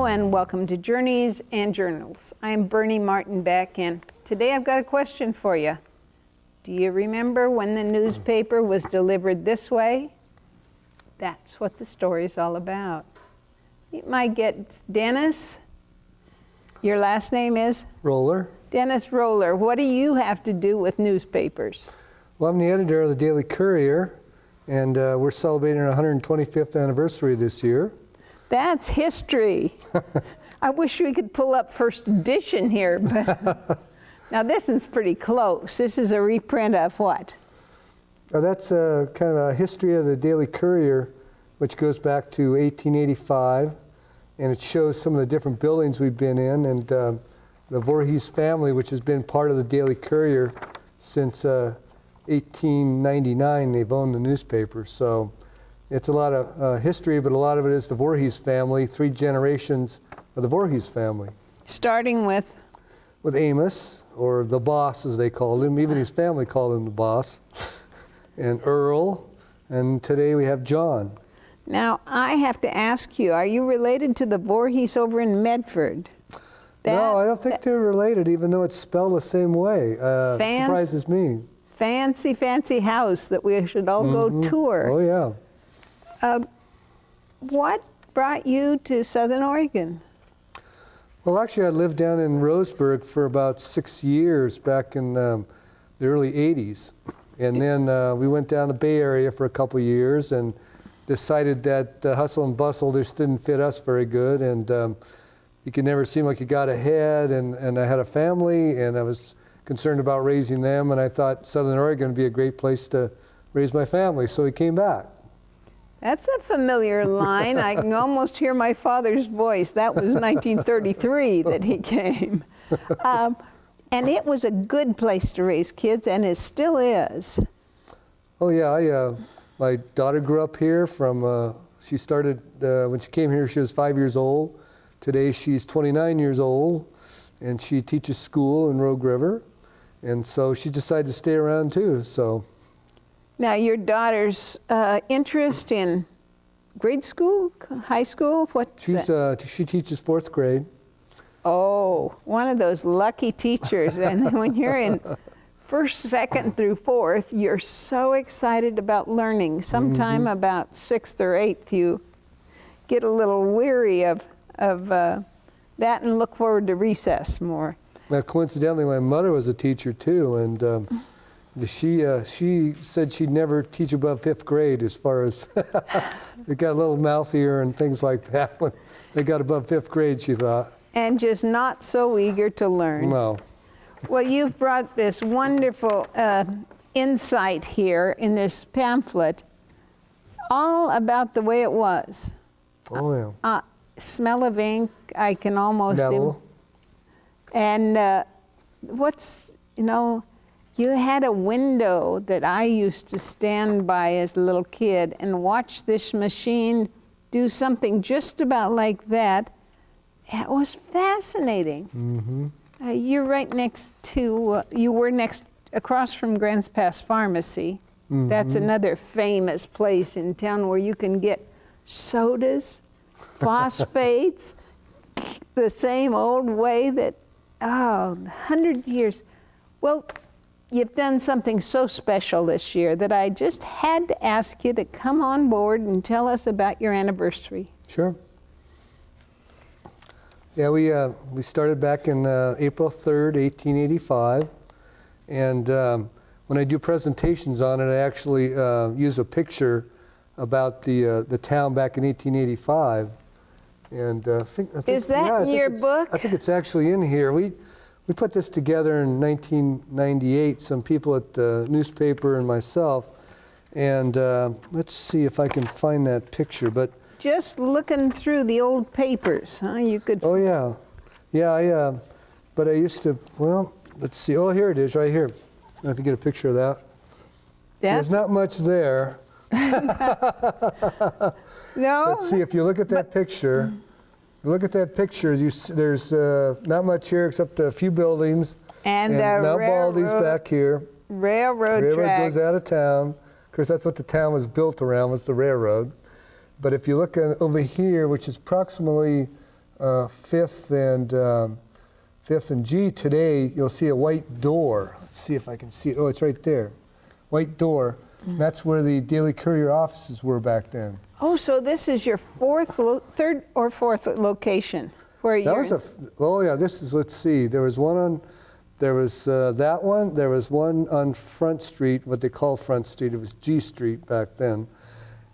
and welcome to Journeys and Journals. I'm Bernie Martin Beck, and today I've got a question for you. Do you remember when the newspaper was delivered this way? That's what the story's all about. You might get Dennis. Your last name is? Roller. Dennis Roller. What do you have to do with newspapers? Well, I'm the editor of the Daily Courier, and we're celebrating our 125th anniversary this year. That's history. I wish we could pull up first edition here, but now this is pretty close. This is a reprint of what? That's kind of a history of the Daily Courier, which goes back to 1885, and it shows some of the different buildings we've been in, and the Voorhees family, which has been part of the Daily Courier since 1899, they've owned the newspaper. So it's a lot of history, but a lot of it is the Voorhees family, 3 generations of the Voorhees family. Starting with? With Amos, or the boss as they called him. Even his family called him the boss. And Earl, and today we have John. Now, I have to ask you, are you related to the Voorhees over in Medford? No, I don't think they're related, even though it's spelled the same way. It surprises me. Fancy, fancy house that we should all go tour. Oh, yeah. What brought you to Southern Oregon? Well, actually, I lived down in Roseburg for about 6 years back in the early 80s. And then we went down the Bay Area for a couple years and decided that the hustle and bustle just didn't fit us very good. And you could never seem like you got ahead. And I had a family, and I was concerned about raising them. And I thought Southern Oregon would be a great place to raise my family. So we came back. That's a familiar line. I can almost hear my father's voice. That was 1933 that he came. And it was a good place to raise kids, and it still is. Oh, yeah. My daughter grew up here she started, when she came here, she was 5 years old. Today, she's 29 years old, and she teaches school in Rogue River. And so she decided to stay around, too, so. Now, your daughter's interest in grade school, high school, what's that? She teaches 4th grade. Oh, one of those lucky teachers. And then when you're in 1st, 2nd through 4th, you're so excited about learning. Sometime about 6th or 8th, you get a little weary of that and look forward to recess more. Now, coincidentally, my mother was a teacher, too, and she said she'd never teach above 5th grade as far as they got a little mouthier and things like that when they got above 5th grade, she thought. And just not so eager to learn. No. Well, you've brought this wonderful insight here in this pamphlet, all about the way it was. Oh, yeah. Smell of ink, I can almost... Metal. And you had a window that I used to stand by as a little kid and watch this machine do something just about like that. It was fascinating. You're right next to, you were across from Grants Pass Pharmacy. That's another famous place in town where you can get sodas, phosphates, the same old way that, 100 years. Well, you've done something so special this year that I just had to ask you to come on board and tell us about your anniversary. Sure. Yeah, we started back in April 3rd, 1885, and when I do presentations on it, I actually use a picture about the town back in 1885, and I think is that in your book? I think it's actually in here. We put this together in 1998. Some people at the newspaper and myself, and let's see if I can find that picture, but. Just looking through the old papers, huh? You could. Oh, yeah. Yeah, but I used to, well, let's see. Oh, here it is, right here. I don't know if you get a picture of that. There's not much there. No? Let's see, if you look at that picture, there's not much here except a few buildings. And the Mount Baldy's back here. Railroad tracks. Goes out of town. Of course, that's what the town was built around, was the railroad. But if you look over here, which is approximately 5th and G today, you'll see a white door. Let's see if I can see it. Oh, it's right there. White door. That's where the Daily Courier offices were back then. Oh, so this is your third or fourth location where you're. Oh yeah, this is, let's see, there was that one, there was one on Front Street, what they call Front Street, it was G Street back then.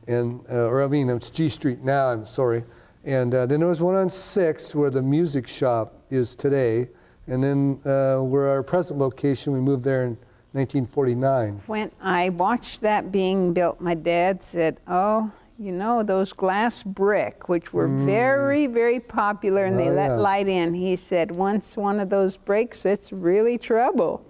And, it's G Street now, I'm sorry. And then there was one on 6th where the music shop is today. And then where our present location, we moved there in 1949. When I watched that being built, my dad said, oh, you know, those glass brick, which were very, very popular, and they let light in. He said, once one of those breaks, it's really trouble.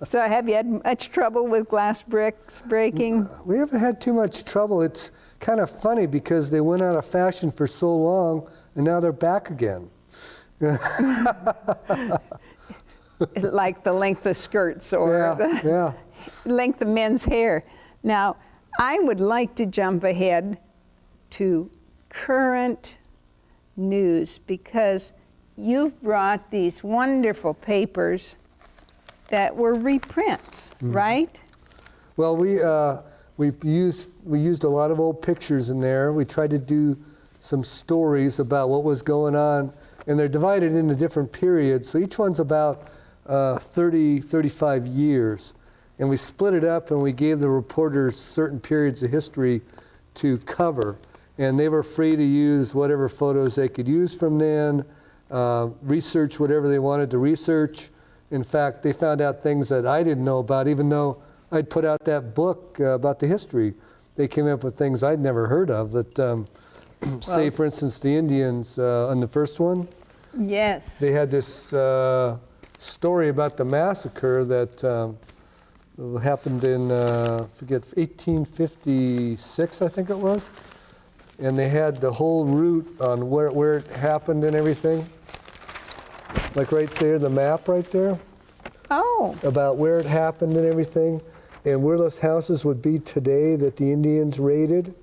So have you had much trouble with glass bricks breaking? We haven't had too much trouble. It's kind of funny because they went out of fashion for so long, and now they're back again. Like the length of skirts or the length of men's hair. Now, I would like to jump ahead to current news because you've brought these wonderful papers that were reprints, right? Well, we used a lot of old pictures in there. We tried to do some stories about what was going on, and they're divided into different periods. So each one's about 35 years. And we split it up and we gave the reporters certain periods of history to cover. And they were free to use whatever photos they could use from then, research whatever they wanted to research. In fact, they found out things that I didn't know about, even though I'd put out that book about the history. They came up with things I'd never heard of that, say, for instance, the Indians on the first one. Yes. They had this story about the massacre that happened in, 1856, I think it was. And they had the whole route on where it happened and everything. Like right there, the map right there. Oh. About where it happened and everything. And where those houses would be today that the Indians raided.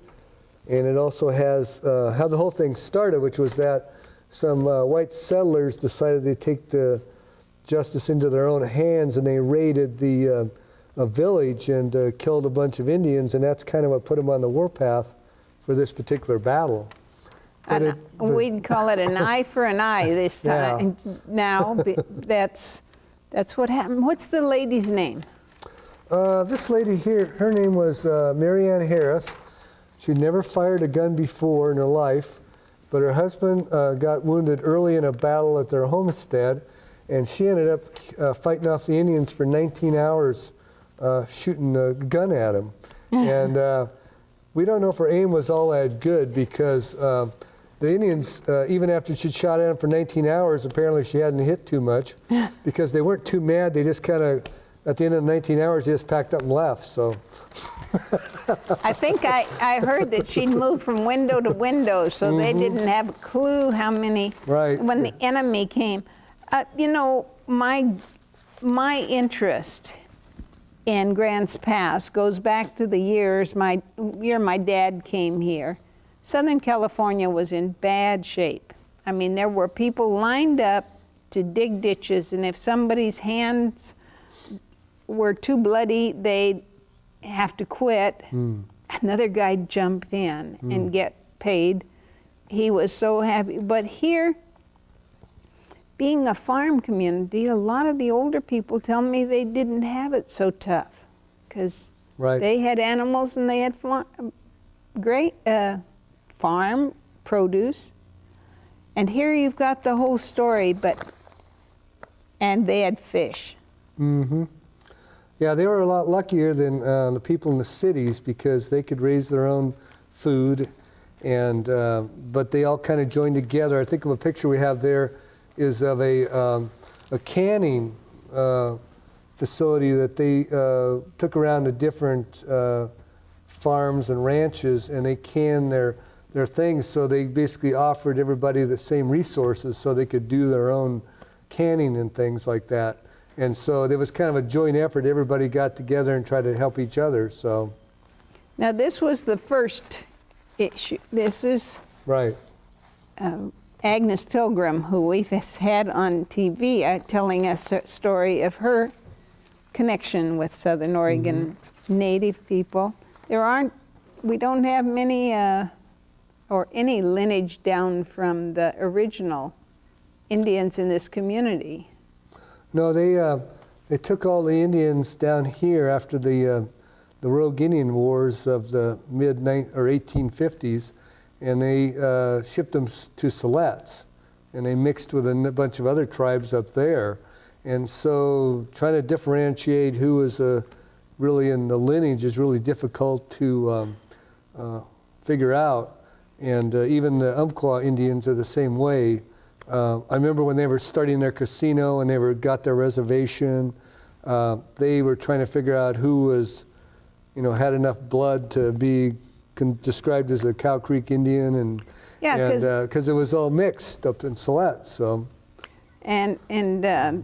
And it also has how the whole thing started, which was that some white settlers decided they'd take the justice into their own hands, and they raided the a village and killed a bunch of Indians, and that's kind of what put them on the warpath for this particular battle. We'd call it an eye for an eye this time. Yeah. Now, that's what happened. What's the lady's name? This lady here, her name was Marianne Harris. She'd never fired a gun before in her life, but her husband got wounded early in a battle at their homestead, and she ended up fighting off the Indians for 19 hours, shooting a gun at them. And we don't know if her aim was all that good because the Indians, even after she shot at them for 19 hours, apparently she hadn't hit too much because they weren't too mad. They just kind of, at the end of the 19 hours, they just packed up and left. So. I think I heard that she'd moved from window to window, so they didn't have a clue how many when the enemy came. You know, my interest in Grants Pass goes back to the year my dad came here. Southern California was in bad shape. I mean, there were people lined up to dig ditches, and if somebody's hands were too bloody, they'd have to quit. Another guy'd jump in and get paid. He was so happy. But here, being a farm community, a lot of the older people tell me they didn't have it so tough because they had animals and they had great farm produce. And here you've got the whole story, and they had fish. Yeah, they were a lot luckier than the people in the cities because they could raise their own food, and but they all kind of joined together. I think of a picture we have there is of a canning facility that they took around to different farms and ranches, and they canned their things. So they basically offered everybody the same resources so they could do their own canning and things like that. And so there was kind of a joint effort. Everybody got together and tried to help each other. So now this was the first issue. This is Agnes Pilgrim, who we've had on TV, telling us a story of her connection with Southern Oregon Native people. We don't have many or any lineage down from the original Indians in this community. No, they took all the Indians down here after the Rogue Indian Wars of the mid or 1850s, and they shipped them to Siletz, and they mixed with a bunch of other tribes up there. And so trying to differentiate who was really in the lineage is really difficult to figure out. And even the Umpqua Indians are the same way. I remember when they were starting their casino and they got their reservation, they were trying to figure out who was, had enough blood to be described as a Cow Creek Indian, and because it was all mixed up in Siletz. So. And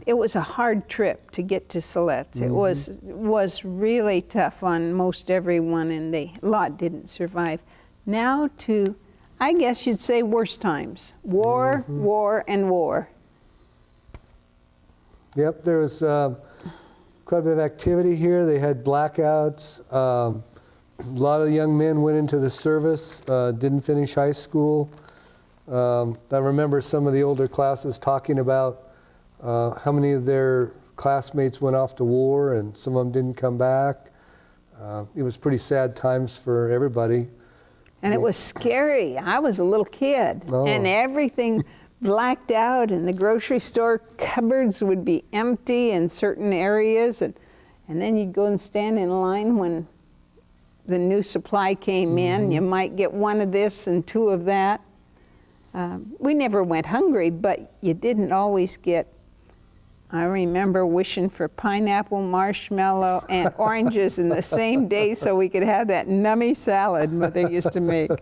it was a hard trip to get to Siletz. It was really tough on most everyone, and a lot didn't survive. Now to, I guess you'd say, worse times. War, war, and war. Yep, there was quite a bit of activity here. They had blackouts. A lot of young men went into the service, didn't finish high school. I remember some of the older classes talking about how many of their classmates went off to war and some of them didn't come back. It was pretty sad times for everybody. And it was scary. I was a little kid, and everything blacked out, and the grocery store cupboards would be empty in certain areas, and then you'd go and stand in line when the new supply came in. You might get one of this and two of that. We never went hungry, but you didn't always get. I remember wishing for pineapple, marshmallow, and oranges in the same day so we could have that nummy salad Mother used to make.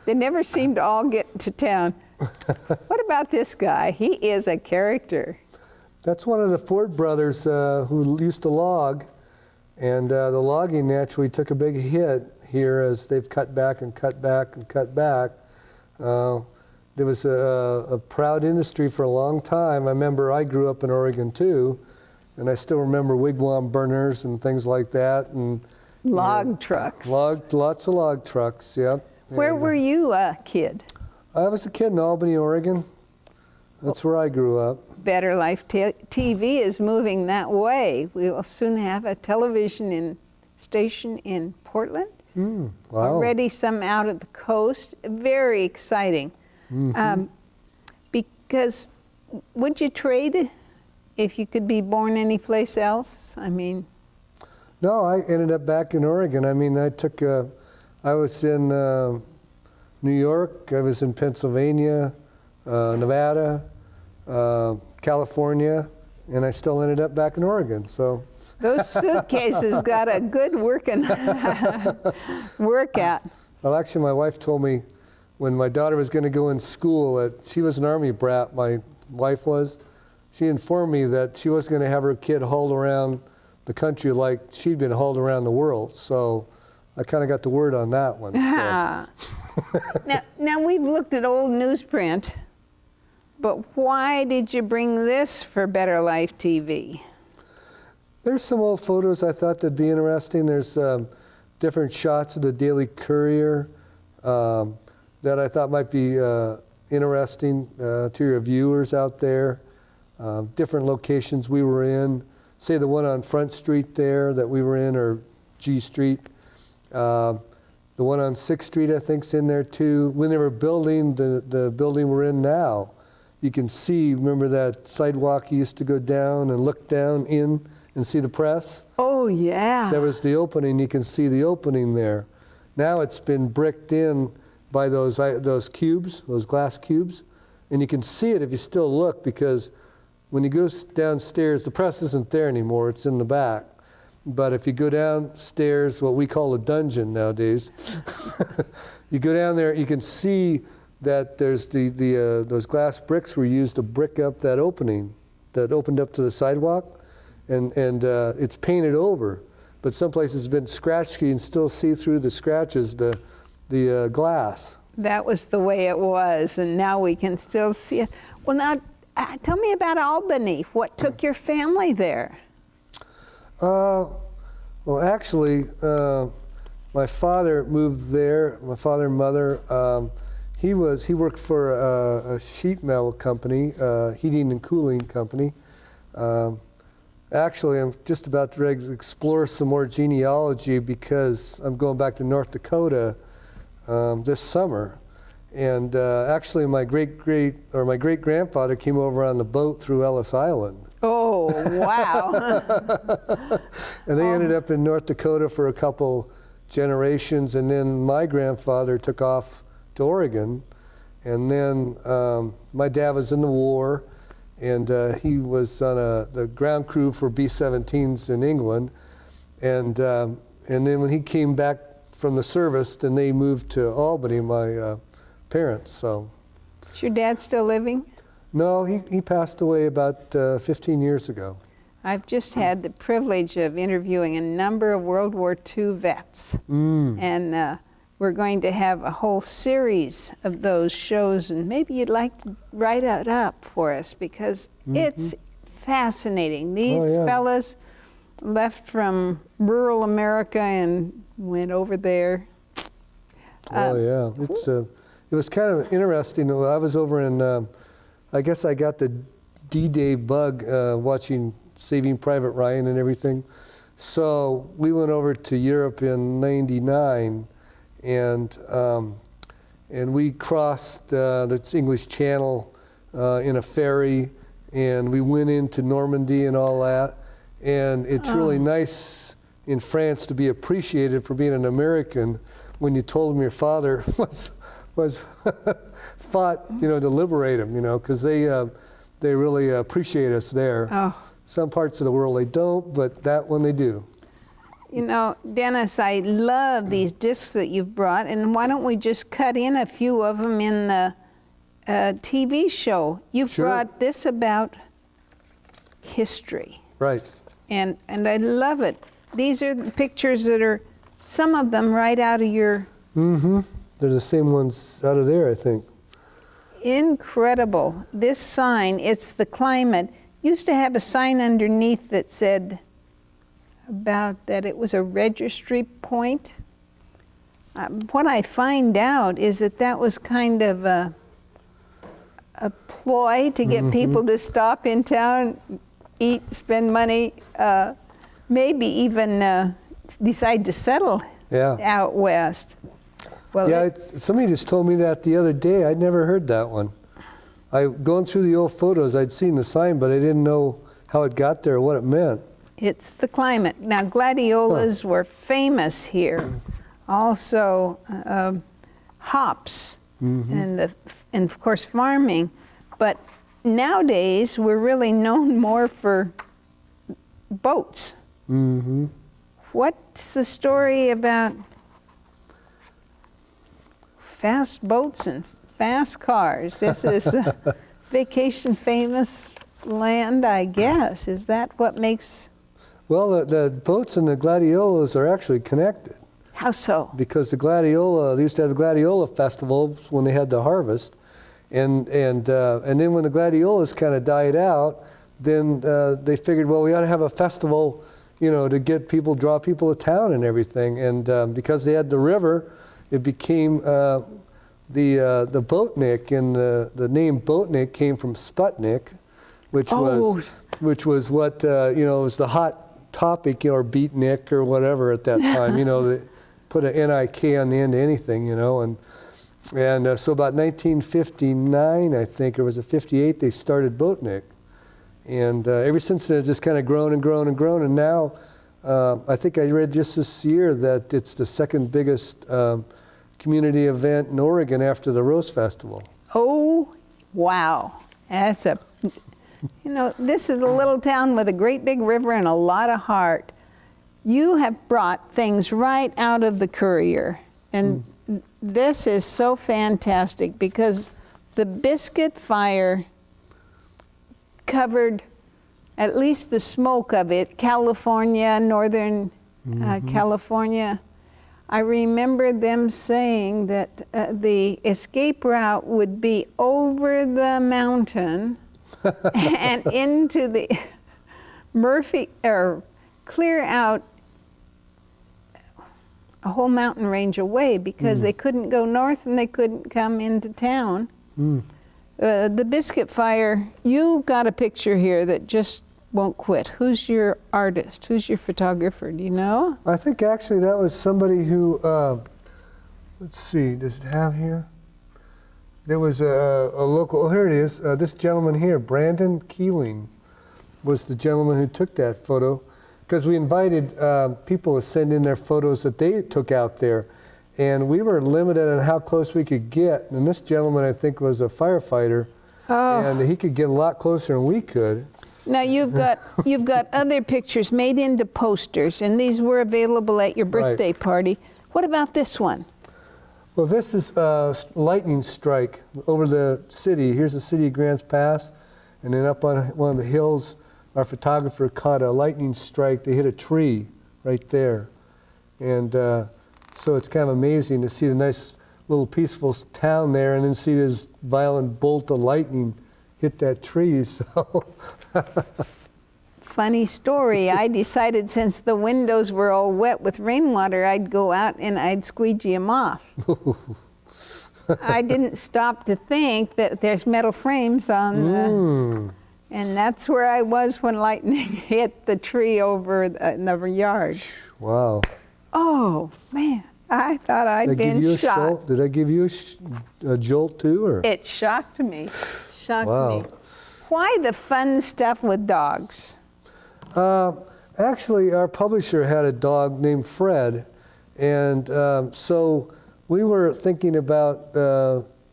They never seemed to all get to town. What about this guy? He is a character. That's one of the Ford brothers who used to log, and the logging naturally took a big hit here as they've cut back and cut back and cut back. There was a proud industry for a long time. I remember I grew up in Oregon too, and I still remember wigwam burners and things like that. And log trucks. Lots of log trucks, yep. Where were you a kid? I was a kid in Albany, Oregon. That's where I grew up. Better Life TV is moving that way. We will soon have a television station in Portland. Wow. Already some out at the coast. Very exciting. Because would you trade if you could be born anyplace else? I mean. No, I ended up back in Oregon. I mean, I was in New York, I was in Pennsylvania, Nevada, California, and I still ended up back in Oregon. So those suitcases got a good workout. Well, actually, my wife told me when my daughter was going to go in school, she was an Army brat, my wife was. She informed me that she was going to have her kid hauled around the country like she'd been hauled around the world. So I kind of got the word on that one. So. Now we've looked at old newsprint, but why did you bring this for Better Life TV? There's some old photos I thought that'd be interesting. There's different shots of the Daily Courier that I thought might be interesting to your viewers out there. Different locations we were in. Say the one on Front Street there that we were in, or G Street. The one on 6th Street, I think, is in there too. When they were building the building we're in now, you can see, remember that sidewalk you used to go down and look down in and see the press? Oh, yeah. That was the opening. You can see the opening there. Now it's been bricked in by those cubes, those glass cubes. And you can see it if you still look, because when you go downstairs, the press isn't there anymore. It's in the back. But if you go downstairs, what we call a dungeon nowadays, you go down there, you can see that there's those glass bricks were used to brick up that opening that opened up to the sidewalk, and it's painted over. But some places it's been scratched, you can still see through the scratches the glass. That was the way it was, and now we can still see it. Well, now, tell me about Albany. What took your family there? Well, actually, my father moved there. My father and mother. He worked for a sheet metal company, heating and cooling company. Actually, I'm just about to explore some more genealogy because I'm going back to North Dakota this summer. And actually, my great grandfather came over on the boat through Ellis Island. Oh, wow. And they ended up in North Dakota for a couple generations, and then my grandfather took off to Oregon, and then my dad was in the war, and he was on the ground crew for B-17s in England, and then when he came back from the service, then they moved to Albany, my parents. So. Is your dad still living? No, he passed away about 15 years ago. I've just had the privilege of interviewing a number of World War II vets, and we're going to have a whole series of those shows, and maybe you'd like to write it up for us because it's fascinating. These fellas left from rural America and went over there. Yeah, it was kind of interesting. I was over in, I guess I got the D-Day bug watching Saving Private Ryan and everything. So we went over to Europe in '99, and we crossed the English Channel in a ferry, and we went into Normandy and all that. And it's really nice in France to be appreciated for being an American when you told them your father was fought, to liberate them, because they really appreciate us there. Oh. Some parts of the world they don't, but that one they do. Dennis, I love these discs that you've brought, and why don't we just cut in a few of them in the TV show? You've brought this about history. Right. And I love it. These are the pictures that are, some of them right out of your... Mm-hmm. They're the same ones out of there, I think. Incredible. This sign, it's the climate, used to have a sign underneath that said about that it was a registry point. What I find out is that was kind of a ploy to get people to stop in town, eat, spend money, maybe even decide to settle out west. Well, somebody just told me that the other day. I'd never heard that one. Going through the old photos, I'd seen the sign, but I didn't know how it got there or what it meant. It's the climate. Now, gladiolas were famous here. Also, hops and of course farming. But nowadays, we're really known more for boats. Mm-hmm. What's the story about fast boats and fast cars? This is vacation famous land, I guess. Is that what makes... Well, the boats and the gladiolas are actually connected. How so? Because they used to have the gladiola festivals when they had the harvest, and then when the gladiolas kind of died out, then they figured, well, we ought to have a festival, to get people, draw people to town and everything. And because they had the river, it became the Boatnik, and the name Boatnik came from Sputnik, which was what was the hot topic, or beatnik or whatever at that time. They put an N-I-K on the end of anything, and so about 1959, I think, or was it 58, they started Boatnik, and ever since then it's just kind of grown and grown and grown, and now I think I read just this year that it's the second biggest community event in Oregon after the Rose Festival. Oh, wow. That's this is a little town with a great big river and a lot of heart. You have brought things right out of the Courier. And this is so fantastic because the biscuit fire covered at least the smoke of it, California, Northern California. I remember them saying that the escape route would be over the mountain and into the Murphy, or clear out a whole mountain range away, because they couldn't go north and they couldn't come into town. The Biscuit Fire, you got a picture here that just won't quit. Who's your artist? Who's your photographer? Do you know? I think actually that was somebody who, let's see, does it have here? There was a local, oh, here it is. This gentleman here, Brandon Keeling, was the gentleman who took that photo, because we invited people to send in their photos that they took out there. And we were limited on how close we could get. And this gentleman, I think, was a firefighter. Oh. And he could get a lot closer than we could. Now you've got other pictures made into posters, and these were available at your birthday party. What about this one? Well, this is a lightning strike over the city. Here's the city of Grants Pass, and then up on one of the hills, our photographer caught a lightning strike. They hit a tree right there, and so it's kind of amazing to see the nice little peaceful town there, and then see this violent bolt of lightning hit that tree. So. Funny story. I decided, since the windows were all wet with rainwater, I'd go out and I'd squeegee them off. I didn't stop to think that there's metal frames on the, and that's where I was when lightning hit the tree over in the yard. Wow. Oh, man. I thought I'd been shot. Did I give you a jolt too? Or? It shocked me. Shocked Wow. me. Why the fun stuff with dogs? Actually, our publisher had a dog named Fred, and so we were thinking about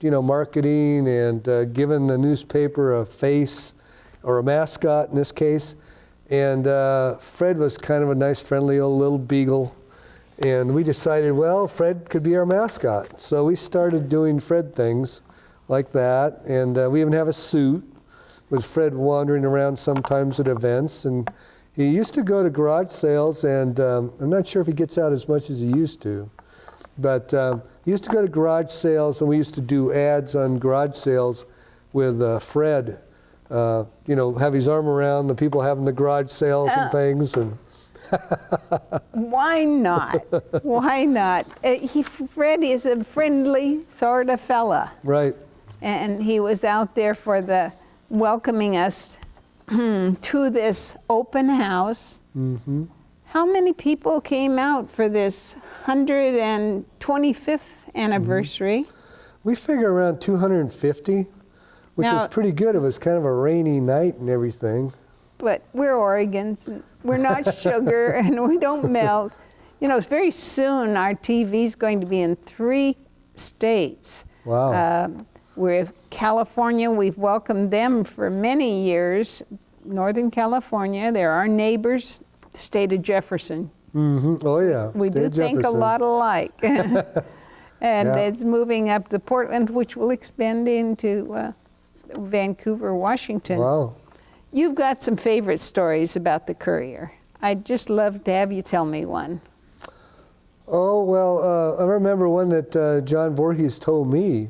marketing and giving the newspaper a face, or a mascot in this case. And Fred was kind of a nice, friendly old little beagle, and we decided, well, Fred could be our mascot. So we started doing Fred things like that, and we even have a suit with Fred wandering around sometimes at events. And he used to go to garage sales, and I'm not sure if he gets out as much as he used to, but he used to go to garage sales, and we used to do ads on garage sales with Fred, have his arm around the people having the garage sales and things. And why not? Why not? Fred is a friendly sort of fella. Right. And he was out there for the welcoming us to this open house. Mm-hmm. How many people came out for this 125th anniversary? Mm-hmm. We figure around 250, which Now, was pretty good. It was kind of a rainy night and everything. But we're Oregons, and we're not sugar, and we don't melt. Very soon our TV's going to be in 3 states. Wow. We're California. We've welcomed them for many years. Northern California, they're our neighbors, state of Jefferson. Mm-hmm. Oh, yeah. We do think a lot alike. And it's moving up to Portland, which will expand into Vancouver, Washington. Wow. You've got some favorite stories about the Courier. I'd just love to have you tell me one. Oh, well, I remember one that John Voorhees told me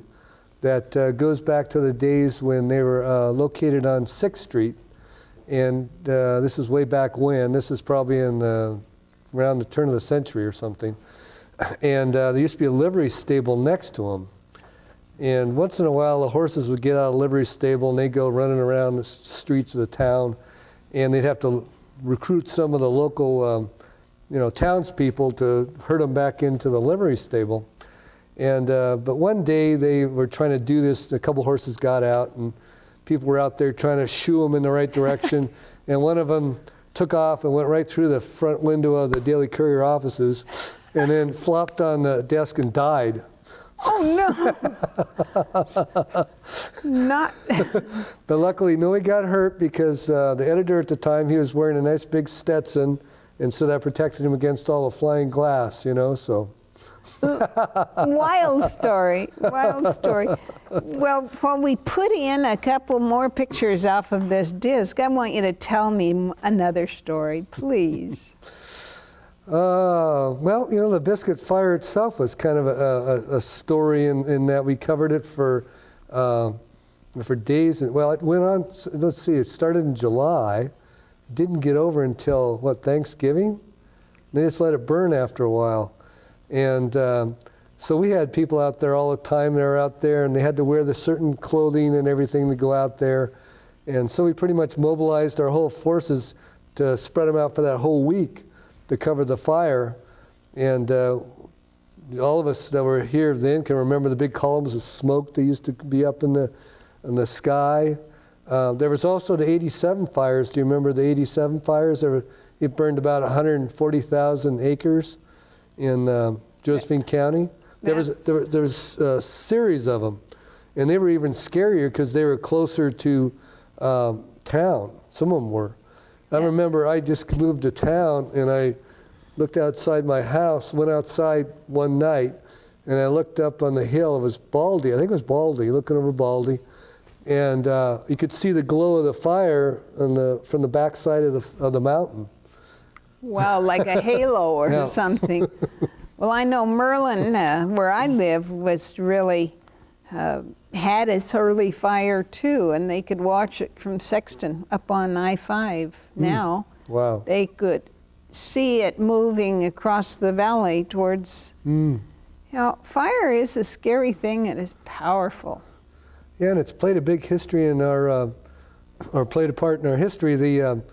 that goes back to the days when they were located on 6th Street. And this is way back when. This is probably around the turn of the century or something. And there used to be a livery stable next to them. And once in a while, the horses would get out of the livery stable, and they'd go running around the streets of the town. And they'd have to recruit some of the local townspeople to herd them back into the livery stable. And but one day they were trying to do this. A couple horses got out, and people were out there trying to shoo them in the right direction. And one of them took off and went right through the front window of the Daily Courier offices, and then flopped on the desk and died. Oh no! Not. But luckily, no, he got hurt, because the editor at the time, he was wearing a nice big Stetson, and so that protected him against all the flying glass, so. Wild story, wild story. Well, while we put in a couple more pictures off of this disc, I want you to tell me another story, please. Well, the biscuit fire itself was kind of a story in that we covered it for days. Well, it went on, let's see, it started in July, didn't get over until, Thanksgiving? They just let it burn after a while. And so we had people out there all the time. They were out there, and they had to wear the certain clothing and everything to go out there. And so we pretty much mobilized our whole forces to spread them out for that whole week to cover the fire. And all of us that were here then can remember the big columns of smoke that used to be up in the sky. There was also the 87 fires. Do you remember the 87 fires? It burned about 140,000 acres in Josephine County. There was a series of them, and they were even scarier because they were closer to town. Some of them were. I remember I just moved to town, and I looked outside my house, went outside one night, and I looked up on the hill. It was Baldy. I think it was Baldy, looking over Baldy. And you could see the glow of the fire from the backside of the mountain. Well, like a halo or something. Well, I know Merlin, where I live, was really had its early fire too, and they could watch it from Sexton up on I-5 now. Wow. They could see it moving across the valley towards, fire is a scary thing. It is powerful. Yeah, and it's played a big history in or played a part in our history. The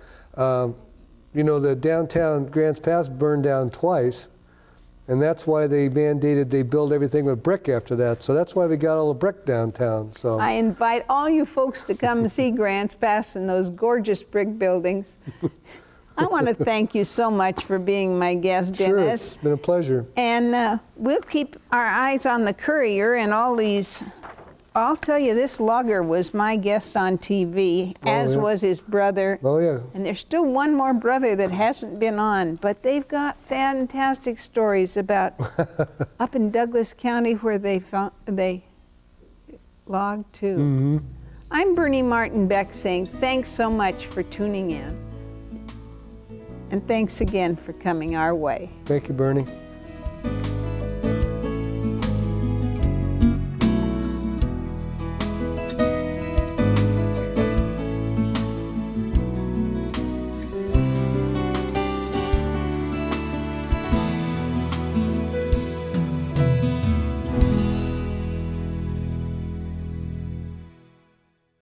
downtown Grants Pass burned down twice, and that's why they mandated they build everything with brick after that. So that's why we got all the brick downtown. So I invite all you folks to come and see Grants Pass and those gorgeous brick buildings. I want to thank you so much for being my guest, Dennis. Sure, it's been a pleasure. And we'll keep our eyes on the Courier and all these. I'll tell you, this logger was my guest on TV, as was his brother. Oh, yeah. And there's still one more brother that hasn't been on, but they've got fantastic stories about up in Douglas County where they logged too. Mm-hmm. I'm Bernie Martin Beck saying thanks so much for tuning in. And thanks again for coming our way. Thank you, Bernie.